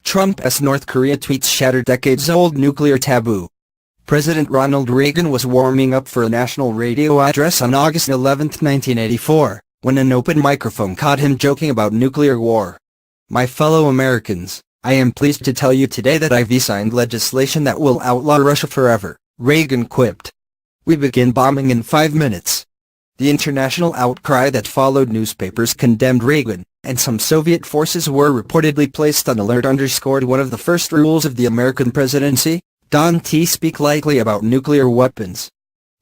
Trump's North Korea tweets shatter decades-old nuclear taboo. President Ronald Reagan was warming up for a national radio address on August 11, 1984, when an open microphone caught him joking about nuclear war. "My fellow Americans, I am pleased to tell you today that I've signed legislation that will outlaw Russia forever," Reagan quipped. "We begin bombing in 5 minutes." The international outcry that followed, newspapers condemned Reagan, and some Soviet forces were reportedly placed on alert, underscored one of the first rules of the American presidency: don't speak lightly about nuclear weapons.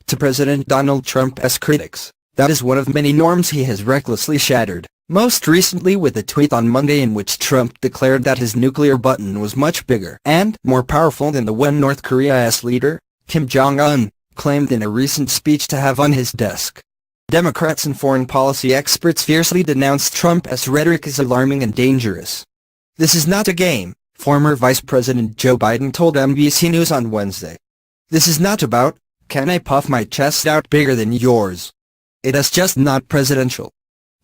To President Donald Trump's critics, that is one of many norms he has recklessly shattered, most recently with a tweet on Monday in which Trump declared that his nuclear button was much bigger and more powerful than the one North Korea's leader, Jong Un, claimed in a recent speech to have on his desk. Democrats and foreign policy experts fiercely denounced Trump's rhetoric as alarming and dangerous. "This is not a game," former Vice President Joe Biden told NBC News on Wednesday. "This is not about, can I puff my chest out bigger than yours? It is just not presidential."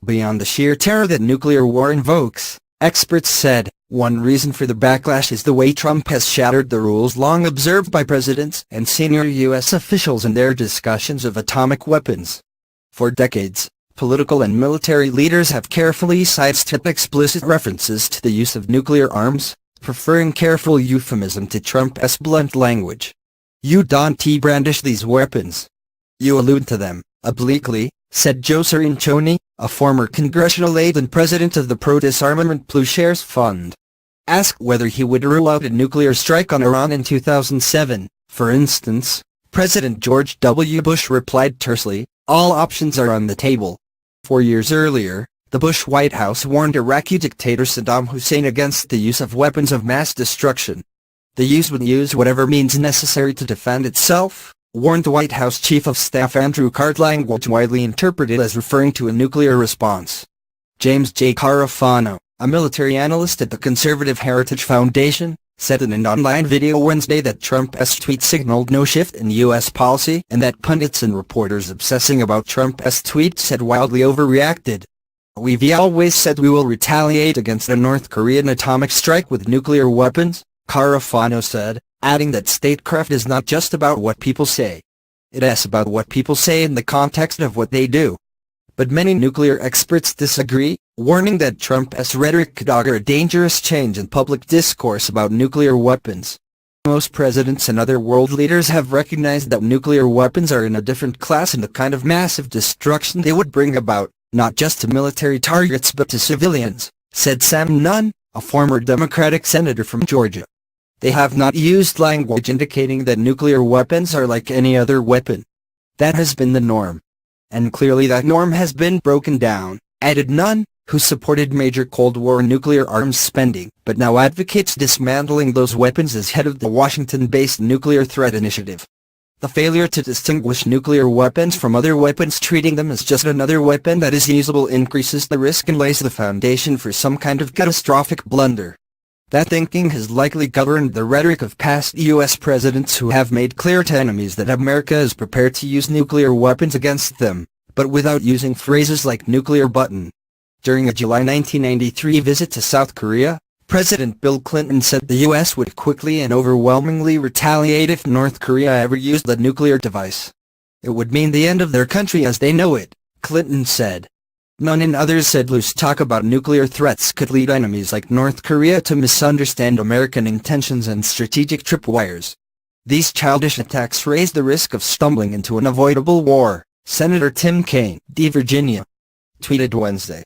Beyond the sheer terror that nuclear war invokes, experts said, one reason for the backlash is the way Trump has shattered the rules long observed by presidents and senior U.S. officials in their discussions of atomic weapons. For decades, political and military leaders have carefully sidestepped explicit references to the use of nuclear arms, preferring careful euphemism to Trump's blunt language. "You don't brandish these weapons. You allude to them, obliquely," said Joe Cirincione, a former congressional aide and president of the pro-disarmament Blue Shares Fund. Asked whether he would rule out a nuclear strike on Iran in 2007, for instance, President George W. Bush replied tersely, "All options are on the table." 4 years earlier, the Bush White House warned Iraqi dictator Saddam Hussein against the use of weapons of mass destruction. "The U.S. would use whatever means necessary to defend itself," warned the White House Chief of Staff Andrew Card, language widely interpreted as referring to a nuclear response. James J. Carafano, a military analyst at the Conservative Heritage Foundation, said in an online video Wednesday that Trump's tweet signaled no shift in U.S. policy and that pundits and reporters obsessing about Trump's tweets had wildly overreacted. "We've always said we will retaliate against a North Korean atomic strike with nuclear weapons," Carafano said, adding that statecraft is not just about what people say. It is about what people say in the context of what they do. But many nuclear experts disagree, warning that Trump's rhetoric could augur a dangerous change in public discourse about nuclear weapons. Most presidents and other world leaders have recognized that nuclear weapons are in a different class in the kind of massive destruction they would bring about, not just to military targets but to civilians, said Sam Nunn, a former Democratic senator from Georgia. They have not used language indicating that nuclear weapons are like any other weapon. That has been the norm. And clearly that norm has been broken down, added Nunn, who supported major Cold War nuclear arms spending, but now advocates dismantling those weapons as head of the Washington-based Nuclear Threat Initiative. The failure to distinguish nuclear weapons from other weapons, treating them as just another weapon that is usable, increases the risk and lays the foundation for some kind of catastrophic blunder. That thinking has likely governed the rhetoric of past U.S. presidents who have made clear to enemies that America is prepared to use nuclear weapons against them, but without using phrases like nuclear button. During a July 1993 visit to South Korea, President Bill Clinton said the U.S. would quickly and overwhelmingly retaliate if North Korea ever used a nuclear device. It would mean the end of their country as they know it, Clinton said. Nunn and others said loose talk about nuclear threats could lead enemies like North Korea to misunderstand American intentions and strategic tripwires. These childish attacks raise the risk of stumbling into an avoidable war, Senator Tim Kaine, D. Virginia, tweeted Wednesday.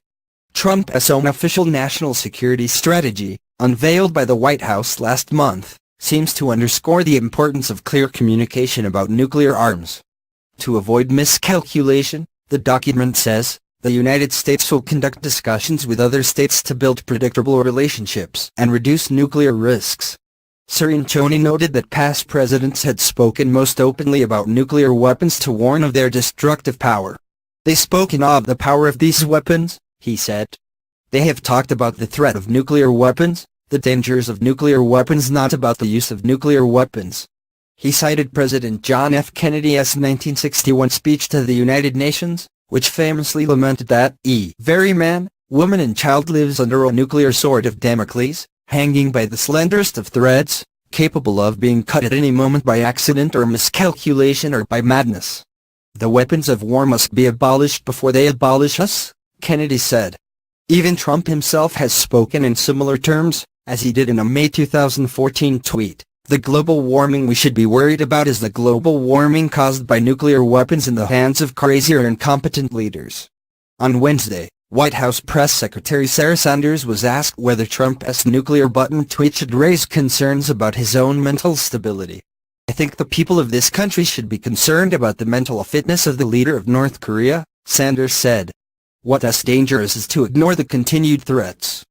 Trump's own official national security strategy, unveiled by the White House last month, seems to underscore the importance of clear communication about nuclear arms. To avoid miscalculation, the document says, the United States will conduct discussions with other states to build predictable relationships and reduce nuclear risks. Cirincione noted that past presidents had spoken most openly about nuclear weapons to warn of their destructive power. They spoke in awe of the power of these weapons, he said. They have talked about the threat of nuclear weapons, the dangers of nuclear weapons, not about the use of nuclear weapons. He cited President John F. Kennedy's 1961 speech to the United Nations, which famously lamented that every man, woman and child lives under a nuclear sword of Damocles, hanging by the slenderest of threads, capable of being cut at any moment by accident or miscalculation or by madness. The weapons of war must be abolished before they abolish us, Kennedy said. Even Trump himself has spoken in similar terms, as he did in a May 2014 tweet. The global warming we should be worried about is the global warming caused by nuclear weapons in the hands of crazy or incompetent leaders. On Wednesday, White House Press Secretary Sarah Sanders was asked whether Trump's nuclear button tweet should raise concerns about his own mental stability. "I think the people of this country should be concerned about the mental fitness of the leader of North Korea," Sanders said. "What is dangerous is to ignore the continued threats,